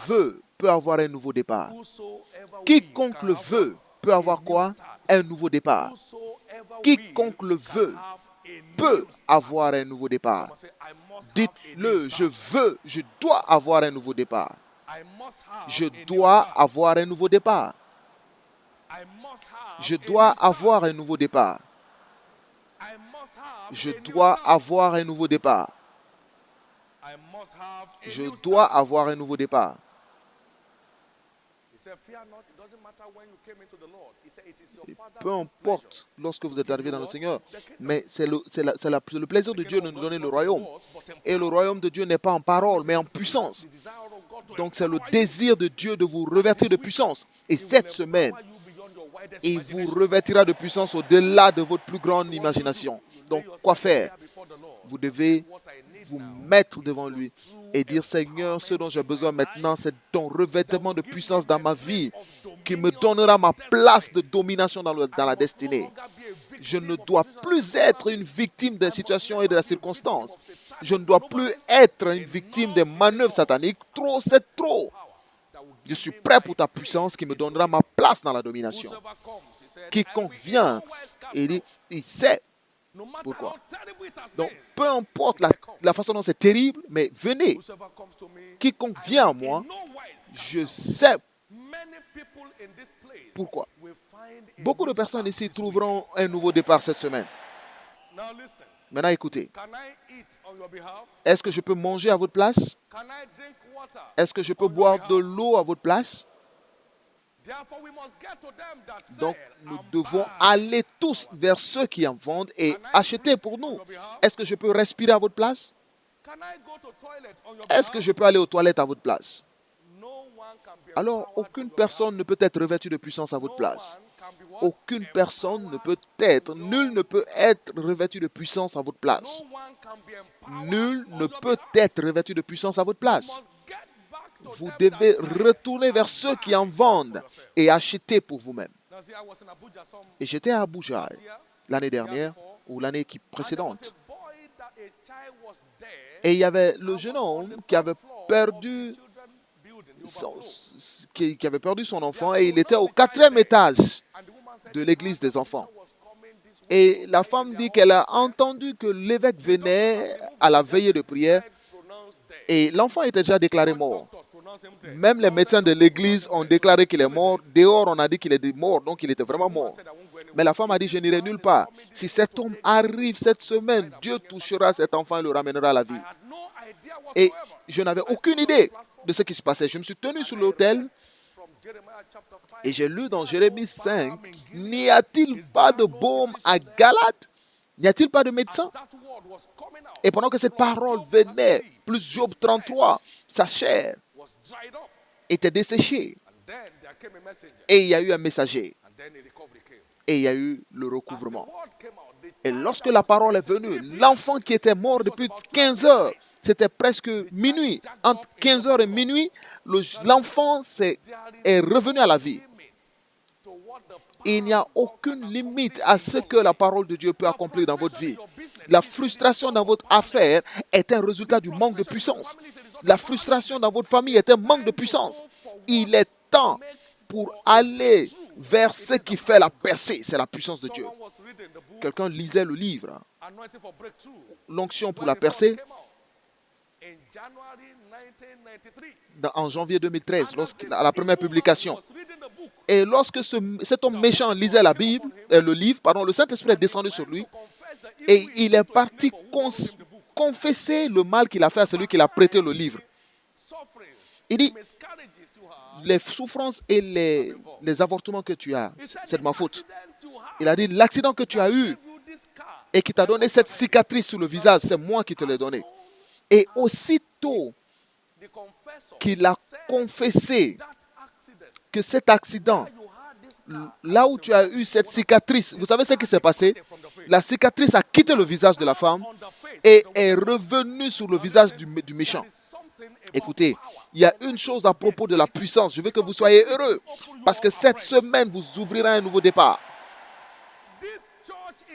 veut peut avoir un nouveau départ. Quiconque le veut peut avoir quoi? Un nouveau départ. Quiconque le veut peut avoir un nouveau départ. Dites-le, je dois avoir un nouveau départ. Je dois avoir un nouveau départ. Je dois avoir un nouveau départ. Je dois avoir un nouveau départ. Je dois avoir un nouveau départ. Peu importe lorsque vous êtes arrivé dans le Seigneur, mais c'est le plaisir de Dieu de nous donner le royaume. Et le royaume de Dieu n'est pas en parole, mais en puissance. Donc c'est le désir de Dieu de vous revêtir de puissance. Et cette semaine, il vous revêtira de puissance au-delà de votre plus grande imagination. Donc quoi faire? Vous devez vous mettre devant lui et dire, Seigneur, ce dont j'ai besoin maintenant, c'est ton revêtement de puissance dans ma vie qui me donnera ma place de domination dans la destinée. Je ne dois plus être une victime des situations et de la circonstance. Je ne dois plus être une victime des manœuvres sataniques. Trop, c'est trop. Je suis prêt pour ta puissance qui me donnera ma place dans la domination. Quiconque vient, il sait pourquoi. Donc, peu importe la façon dont c'est terrible, mais venez. Quiconque vient à moi, je sais pourquoi. Beaucoup de personnes ici trouveront un nouveau départ cette semaine. Maintenant, écoutez. Est-ce que je peux manger à votre place? Est-ce que je peux boire de l'eau à votre place? Donc, nous devons aller tous vers ceux qui en vendent et acheter pour nous. Est-ce que je peux respirer à votre place? Est-ce que je peux aller aux toilettes à votre place? Alors, aucune personne ne peut être revêtue de puissance à votre place. Aucune personne ne peut être, nul ne peut être revêtu de puissance à votre place. Nul ne peut être revêtu de puissance à votre place. Vous devez retourner vers ceux qui en vendent et acheter pour vous-même. Et j'étais à Abuja l'année dernière ou l'année précédente. Et il y avait le jeune homme qui avait perdu son enfant et il était au 4e étage de l'église des enfants. Et la femme dit qu'elle a entendu que l'évêque venait à la veillée de prière et l'enfant était déjà déclaré mort. Même les médecins de l'église ont déclaré qu'il est mort. Dehors, on a dit qu'il est mort, donc il était vraiment mort. Mais la femme a dit, je n'irai nulle part. Si cet homme arrive cette semaine, Dieu touchera cet enfant et le ramènera à la vie. Et je n'avais aucune idée de ce qui se passait. Je me suis tenu sur l'autel et j'ai lu dans Jérémie 5, n'y a-t-il pas de baume à Galate? N'y a-t-il pas de médecin? Et pendant que cette parole venait, plus Job 33, sa chair était desséchée. Et il y a eu un messager. Et il y a eu le recouvrement. Et lorsque la parole est venue, l'enfant qui était mort depuis 15 heures, c'était presque minuit. Entre 15 heures et minuit, l'enfant est revenu à la vie. Il n'y a aucune limite à ce que la parole de Dieu peut accomplir dans votre vie. La frustration dans votre affaire est un résultat du manque de puissance. La frustration dans votre famille est un manque de puissance. Il est temps pour aller vers ce qui fait la percée. C'est la puissance de Dieu. Quelqu'un lisait le livre, l'onction pour la percée, en janvier 2013, à la première publication. Et lorsque cet homme méchant lisait le livre, le Saint-Esprit est descendu sur lui et il est parti confesser le mal qu'il a fait à celui qui l'a prêté le livre. Il dit, les souffrances et les avortements que tu as, c'est de ma faute. Il a dit, l'accident que tu as eu et qui t'a donné cette cicatrice sur le visage, c'est moi qui te l'ai donné. Et aussitôt qu'il a confessé que cet accident, là où tu as eu cette cicatrice, vous savez ce qui s'est passé? La cicatrice a quitté le visage de la femme et est revenue sur le visage du méchant. Écoutez, il y a une chose à propos de la puissance. Je veux que vous soyez heureux parce que cette semaine vous ouvrirez un nouveau départ.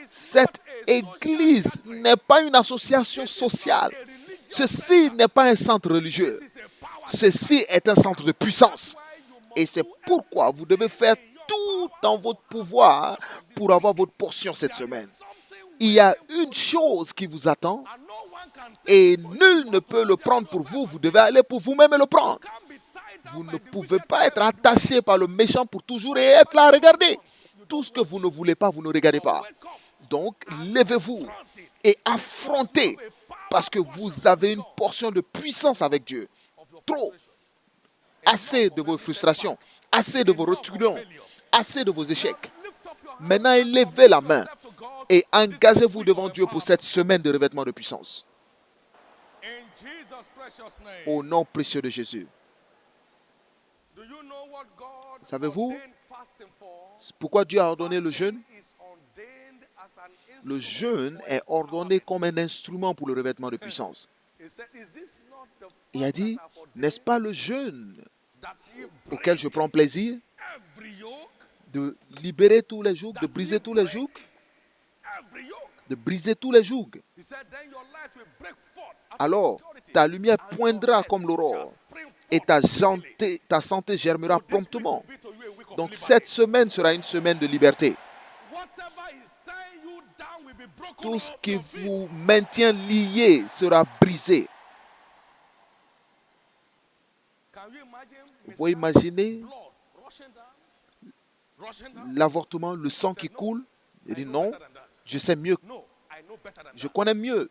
Cette église n'est pas une association sociale. Ceci n'est pas un centre religieux. Ceci est un centre de puissance. Et c'est pourquoi vous devez faire tout en votre pouvoir pour avoir votre portion cette semaine. Il y a une chose qui vous attend et nul ne peut le prendre pour vous. Vous devez aller pour vous-même et le prendre. Vous ne pouvez pas être attaché par le méchant pour toujours et être là. Regardez. Tout ce que vous ne voulez pas, vous ne regardez pas. Donc, levez-vous et affrontez parce que vous avez une portion de puissance avec Dieu. Trop. Assez de vos frustrations, assez de vos reculons, assez de vos échecs. Maintenant, élevez la main et engagez-vous devant Dieu pour cette semaine de revêtement de puissance. Au nom précieux de Jésus. Savez-vous pourquoi Dieu a ordonné le jeûne? Le jeûne est ordonné comme un instrument pour le revêtement de puissance. Il a dit, n'est-ce pas le jeûne auquel je prends plaisir de libérer tous les jougs, de briser tous les jougs, de briser tous les jougs. Alors, ta lumière poindra comme l'aurore et ta santé germera promptement. Donc, cette semaine sera une semaine de liberté. Tout ce qui vous maintient lié sera brisé. Vous pouvez imaginer l'avortement, le sang qui coule. Il dit non, je sais mieux. Je connais mieux.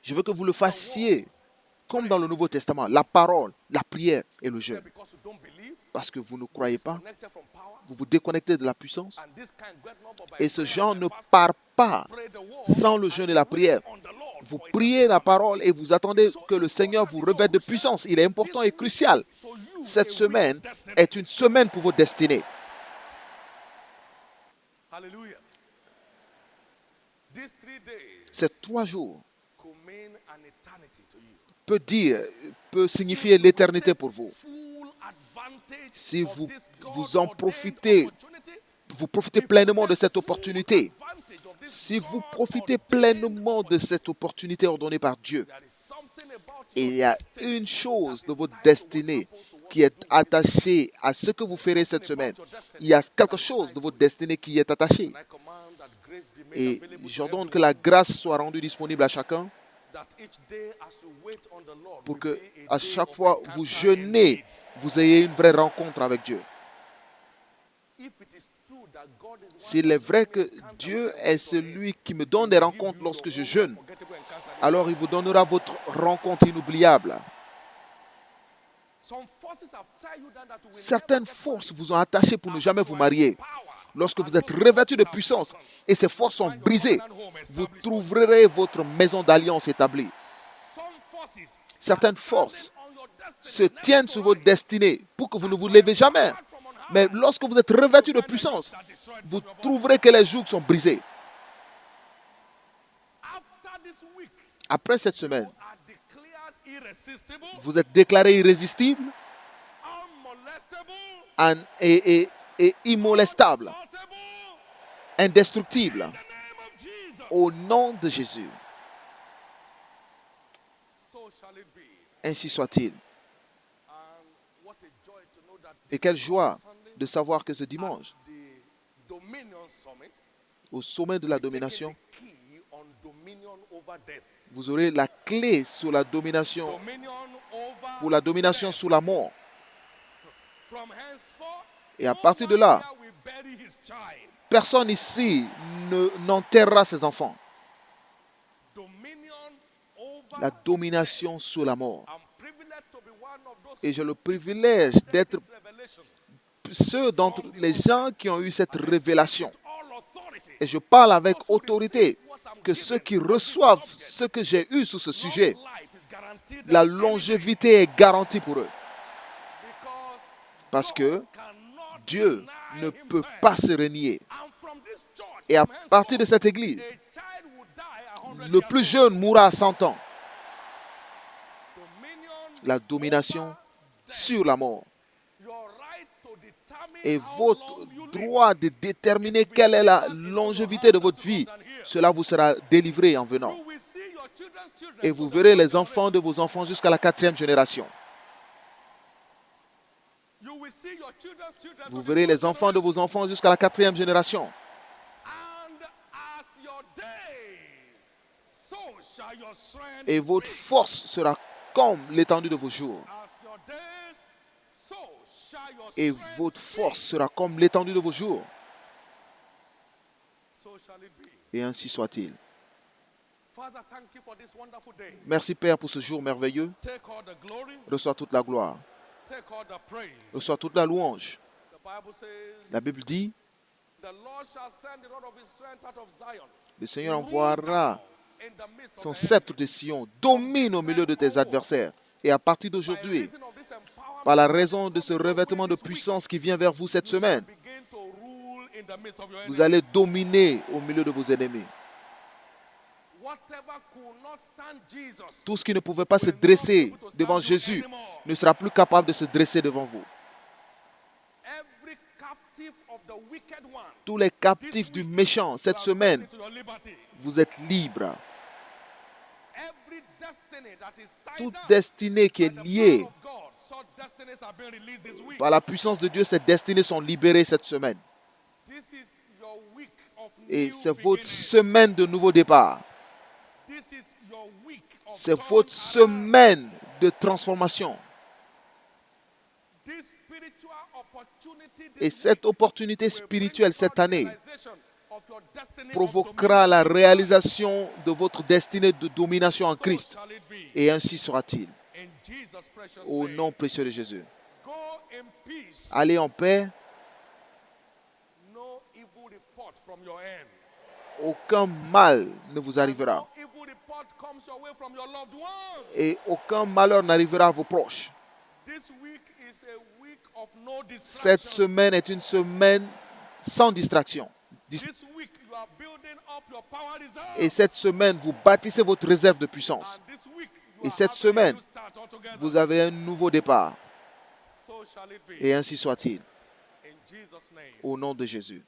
Je veux que vous le fassiez comme dans le Nouveau Testament, la parole, la prière et le jeûne. Parce que vous ne croyez pas, vous vous déconnectez de la puissance. Et ce genre ne part pas sans le jeûne et la prière. Vous priez la parole et vous attendez que le Seigneur vous revête de puissance. Il est important et crucial. Cette semaine est une semaine pour vos destinées. Ces 3 jours peut signifier l'éternité pour vous. Si vous en profitez, vous profitez pleinement de cette opportunité. Si vous profitez pleinement de cette opportunité ordonnée par Dieu, il y a une chose de votre destinée qui est attachée à ce que vous ferez cette semaine. Il y a quelque chose de votre destinée qui est attaché. Et j'ordonne que la grâce soit rendue disponible à chacun pour que à chaque fois vous jeûnez, vous ayez une vraie rencontre avec Dieu. S'il est vrai que Dieu est celui qui me donne des rencontres lorsque je jeûne, alors il vous donnera votre rencontre inoubliable. Certaines forces vous ont attaché pour ne jamais vous marier. Lorsque vous êtes revêtu de puissance et ces forces sont brisées, vous trouverez votre maison d'alliance établie. Certaines forces se tiennent sur votre destinée pour que vous ne vous levez jamais. Mais lorsque vous êtes revêtu de puissance, vous trouverez que les jougs sont brisés. Après cette semaine, vous êtes déclaré irrésistible et immolestable, indestructible, au nom de Jésus. Ainsi soit-il. Et quelle joie de savoir que ce dimanche, au sommet de la domination, vous aurez la clé sur la domination, pour la domination sur la mort. Et à partir de là, personne ici n'enterrera ses enfants. La domination sur la mort. Et j'ai le privilège d'être ceux d'entre les gens qui ont eu cette révélation. Et je parle avec autorité que ceux qui reçoivent ce que j'ai eu sur ce sujet, la longévité est garantie pour eux. Parce que Dieu ne peut pas se renier. Et à partir de cette église, le plus jeune mourra à 100 ans. La domination sur la mort. Et votre droit de déterminer quelle est la longévité de votre vie, cela vous sera délivré en venant. Et vous verrez les enfants de vos enfants jusqu'à la 4e génération. Vous verrez les enfants de vos enfants jusqu'à la 4e génération. Et votre force sera comme l'étendue de vos jours. Et votre force sera comme l'étendue de vos jours. Et ainsi soit-il. Merci Père pour ce jour merveilleux. Reçois toute la gloire. Reçois toute la louange. La Bible dit, le Seigneur envoiera son sceptre de Sion, domine au milieu de tes adversaires. Et à partir d'aujourd'hui, par la raison de ce revêtement de puissance qui vient vers vous cette semaine, vous allez dominer au milieu de vos ennemis. Tout ce qui ne pouvait pas se dresser devant Jésus ne sera plus capable de se dresser devant vous. Tous les captifs du méchant, cette semaine, vous êtes libres. Toute destinée qui est liée par la puissance de Dieu, ces destinées sont libérées cette semaine. Et c'est votre semaine de nouveau départ. C'est votre semaine de transformation. Et cette opportunité spirituelle cette année provoquera la réalisation de votre destinée de domination en Christ. Et ainsi sera-t-il. Au nom précieux de Jésus. Allez en paix. Aucun mal ne vous arrivera. Et aucun malheur n'arrivera à vos proches. Cette semaine est une semaine sans distraction. Et cette semaine, vous bâtissez votre réserve de puissance. Et cette semaine, vous avez un nouveau départ. Et ainsi soit-il. Au nom de Jésus.